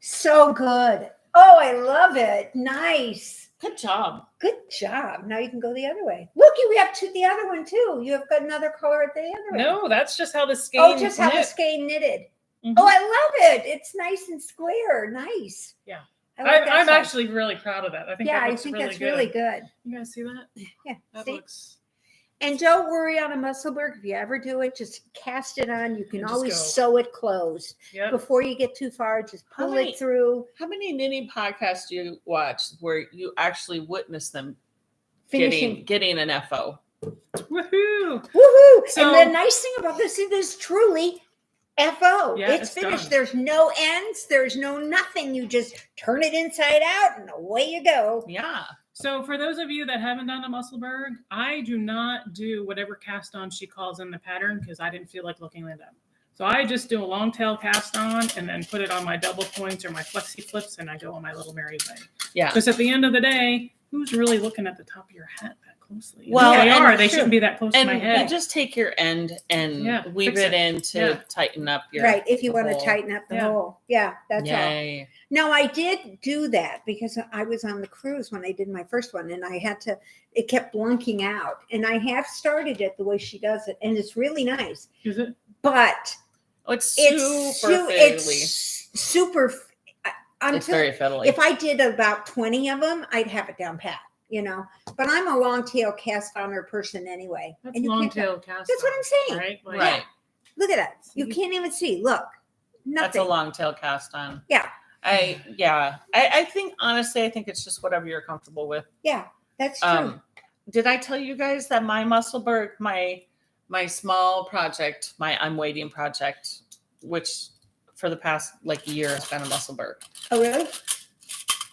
So good. Oh, I love it. Nice. Good job. Good job. Now you can go the other way. Looky, we have the other one too. You have got another color at the other end. No, that's just how the skein. Oh, just how the knit. skein knitted. Mhm. Oh, I love it. It's nice and square. Nice. Yeah. I like that I'm side. actually really proud of that. I think Yeah, that I looks think really that's good. really good. You guys see that? Yeah. That See? looks. And don't worry on a Musselburgh. If you ever do it, just cast it on. You can And just always go. sew it closed. Yep. Before you get too far, just How pull many- it through. How many knitting podcasts do you watch where you actually witness them Finishing. getting an FO? Woohoo! Woohoo! So- And the nice thing about this is this truly FO. Yeah, it's it's finished. done. There's no ends. There's no nothing. You just turn it inside out and away you go. Yeah. So for those of you that haven't done a Musselburgh, I do not do whatever cast on she calls in the pattern because I didn't feel like looking it up. So I just do a long tail cast on and then put it on my double points or my flexi flips and I go on my little merry way. Yeah. Because at the end of the day, who's really looking at the top of your hat that closely? Well, If they and are. They sure. shouldn't be that close to And my you head. just take your end and Yeah, weave fix it it. in to Yeah. tighten up your Right. If you the want to hole. tighten up the Yeah. hole. Yeah, that's all. Yay. Now I did do that because I was on the cruise when I did my first one and I had to, it kept blunking out. And I have started it the way she does it. And it's really nice. Is it? But Oh, it's it's super fiddly. it's super It's very fiddly. if I did about 20 of them, I'd have it down pat, you know. But I'm a long tail cast on her person anyway. That's And you long can't tell- tail cast. That's what I'm saying. Right? Like, right. Look at that. You See? can't even see. Look. That's Nothing. a long tail cast on. Yeah. I think honestly, I think it's just whatever you're comfortable with. Yeah, that's true. Did I tell you guys that my Musselburgh, my small project, my I'm waiting project, which for the past like year has been a Musselburgh. Oh, really?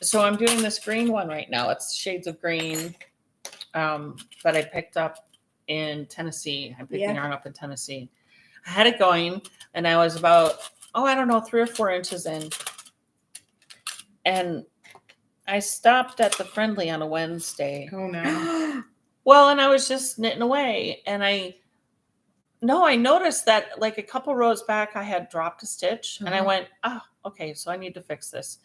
So I'm doing this green one right now. It's shades of green that I picked up in Tennessee. I picked Yeah. the yarn up in Tennessee. I had it going and I was about, I don't know, 3 or 4 inches in. And I stopped at the Friendly on a Wednesday. Oh no. Well, and I was just knitting away and I noticed that like a couple rows back, I had dropped a stitch and I went, oh, okay, so I need to fix this.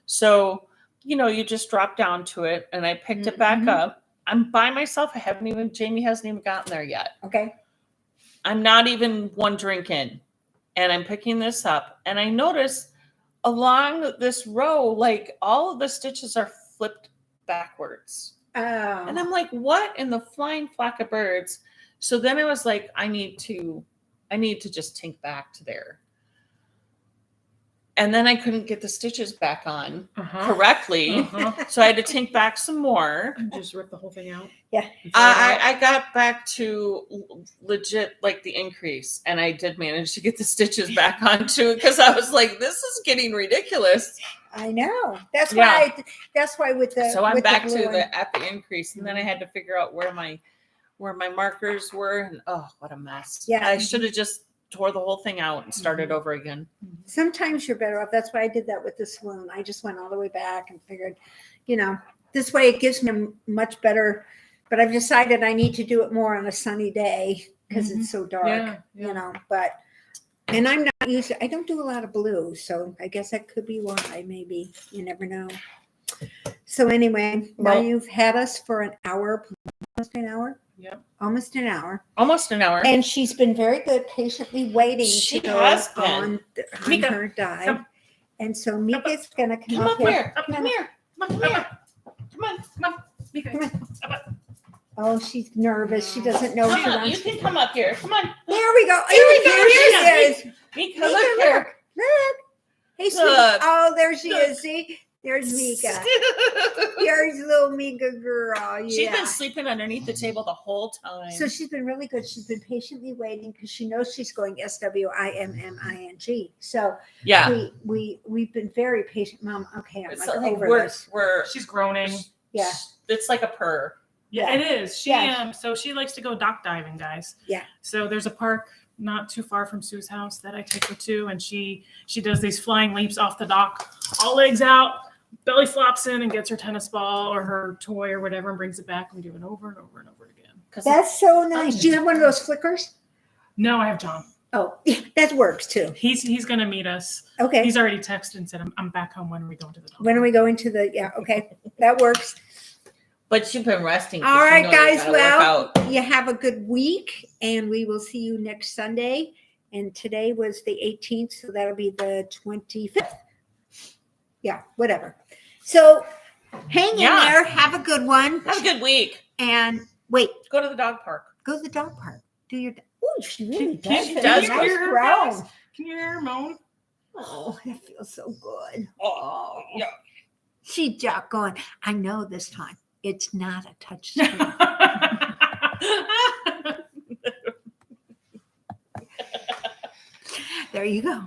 So, you just drop down to it and I picked it back up. I'm by myself. Jamie hasn't even gotten there yet. Okay. I'm not even one drink in and I'm picking this up and I noticed along this row, like all of the stitches are flipped backwards. Oh. And I'm like, what in the flying flock of birds? So then I was like, I need to just tink back to there. And then I couldn't get the stitches back on correctly. So I had to tink back some more. Just rip the whole thing out. Yeah. I got back to legit like the increase and I did manage to get the stitches back onto it because I was like, this is getting ridiculous. I know. That's Yeah. why with the So I'm with back the to blue one- at the increase and then I had to figure out where my markers were and oh, what a mess. Yeah. I should have just tore the whole thing out and started over again. Sometimes you're better off. That's why I did that with the saloon. I just went all the way back and figured, this way it gives me a much better. But I've decided I need to do it more on a sunny day because it's so dark, Yeah. But and I'm not used. I don't do a lot of blue, so I guess that could be why. Maybe you never know. So anyway, now Well- you've had us for an hour, almost an hour. Yep. Almost an hour. Almost an hour. And she's been very good, patiently waiting She to go has been. on Mika, her dive. come. And so Mika's going to Come up here. Up, Come here. Come here. Come on. Come on. Mika. Come Oh, she's nervous. She doesn't know Come she on. You wants. can come up here. Come on. There we go. Here we go. There she Here is. Mika, Mika, look look. here. Look. Hey, sweet. Look. Oh, there she Look. is. See? There's Mika. There's little Mika girl. Yeah. She's been sleeping underneath the table the whole time. So she's been really good. She's been patiently waiting because she knows she's going SWIMMING. So yeah. we've been very patient. Mom, okay, I'm It's like like over we're this. She's groaning. Yeah. It's like a purr. Yeah, Yeah. it is. She Yeah. so she likes to go dock diving, guys. Yeah. So there's a park not too far from Sue's house that I take her to, and she does these flying leaps off the dock, all legs out, belly flops in, and gets her tennis ball or her toy or whatever, and brings it back. And we do it over and over and over again. That's so nice. Do you have one of those flickers? No, I have John. Oh, that works too. He's gonna meet us. Okay. He's already texted and said, I'm back home. When are we going to the dog? When are we going to the? Yeah. Okay, that works. But you've been resting. 'cause All you right, know you guys. gotta work Well, out. you have a good week, and we will see you next Sunday. And today was the 18th, so that'll be the 25th. Yeah, whatever. So hang in Yeah. there. Have a good one. Have a good week. And wait, Go to the dog park. go to the dog park. Do your. Oh, she really Can does. you does. Nice hear her growl. voice? Can you hear her moan? Oh, that feels so good. Oh, yeah. She's just going, I know this time. It's not a touch screen. There you go.